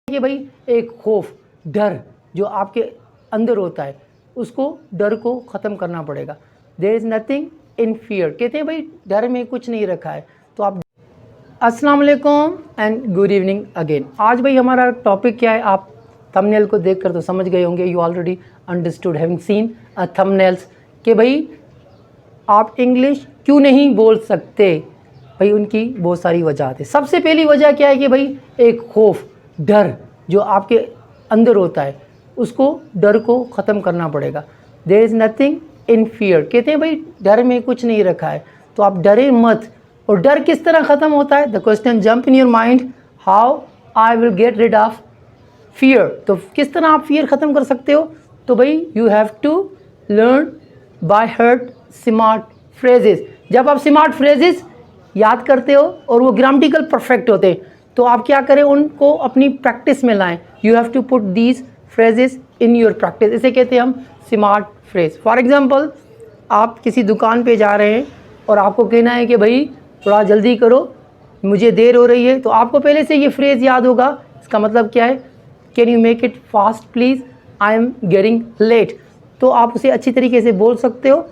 कि भाई एक खौफ, डर जो आपके अंदर होता है, उसको डर को ख़त्म करना पड़ेगा। There is nothing in fear. कहते हैं भाई डर में कुछ नहीं रखा है। तो आप अस्सलाम वालेकुम एंड गुड इवनिंग अगेन। आज भाई हमारा टॉपिक क्या है, आप थंबनेल को देखकर तो समझ गए होंगे। You already understood having scene thumbnails कि भाई आप इंग्लिश क्यों नहीं बोल सकते। भाई उनकी बहुत सारी वजह थी। सबसे पहली वजह क्या है कि भाई एक खौफ, डर जो आपके अंदर होता है, उसको डर को ख़त्म करना पड़ेगा। There is nothing in fear. कहते हैं भाई डर में कुछ नहीं रखा है, तो आप डरे मत। और डर किस तरह ख़त्म होता है? The question jump in your mind, how I will get rid of fear. तो किस तरह आप फियर ख़त्म कर सकते हो? तो भाई you have to learn by heart smart phrases. जब आप स्मार्ट फ्रेजेस याद करते हो और वो ग्रामेटिकल परफेक्ट होते हैं, तो आप क्या करें, उनको अपनी प्रैक्टिस में लाएं। You have to put these phrases in your practice. इसे कहते हैं हम स्मार्ट फ्रेज। फॉर एग्जांपल, आप किसी दुकान पे जा रहे हैं और आपको कहना है कि भाई थोड़ा जल्दी करो, मुझे देर हो रही है। तो आपको पहले से ये फ्रेज़ याद होगा। इसका मतलब क्या है? Can you make it fast please, I am getting late. तो आप उसे अच्छी तरीके से बोल सकते हो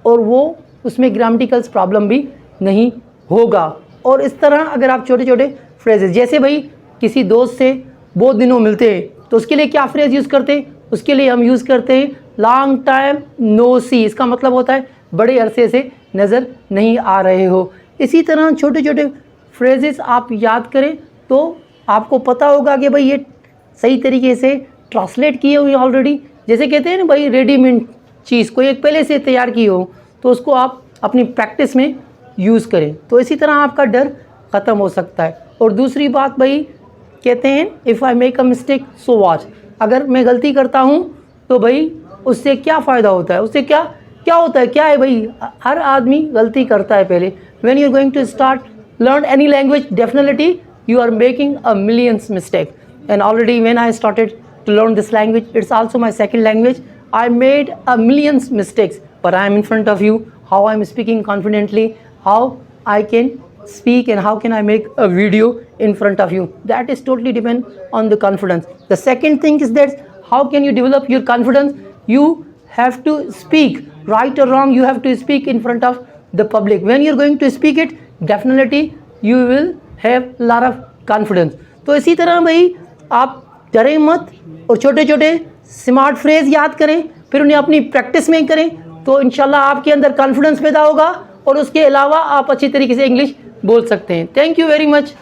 और वो उसमें ग्रामेटिकल्स प्रॉब्लम भी नहीं होगा। और इस तरह अगर आप छोटे छोटे फ्रेजेस, जैसे भाई किसी दोस्त से बहुत दिनों मिलते हैं, तो उसके लिए क्या फ्रेज़ यूज़ करते हैं? उसके लिए हम यूज़ करते हैं लॉन्ग टाइम नो सी। इसका मतलब होता है बड़े अरसे से नज़र नहीं आ रहे हो। इसी तरह छोटे छोटे फ्रेजेस आप याद करें तो आपको पता होगा कि भाई ये सही तरीके से ट्रांसलेट किए हुए ऑलरेडी। जैसे कहते हैं ना भाई, रेडीमेड चीज़ कोई एक पहले से तैयार की हो, तो उसको आप अपनी प्रैक्टिस में यूज़ करें। तो इसी तरह आपका डर ख़त्म हो सकता है। और दूसरी बात भाई, कहते हैं if I make a mistake so what. अगर मैं गलती करता हूँ तो भाई उससे क्या फ़ायदा होता है? उससे क्या क्या होता है? क्या है भाई, हर आदमी गलती करता है पहले। When you are going to start learn any language, definitely you are making a millions mistake. And already when I started to learn this language, it's also my second language, I made a millions mistakes, but I am in front of you. How I am speaking confidently, how I can speak, and how can I make a video in front of you, that is totally depend on the confidence. The second thing is that how can you develop your confidence? You have to speak, right or wrong, you have to speak in front of the public. When you're going to speak it, definitely you will have a lot of confidence. तो इसी तरह भाई आप डरे मत और छोटे छोटे स्मार्ट फ्रेज याद करें, फिर उन्हें अपनी प्रैक्टिस में करें, तो इंशाल्लाह आपके अंदर कॉन्फिडेंस पैदा होगा और उसके अलावा आप अच्छी तरीके से इंग्लिश बोल सकते हैं। Thank you very much.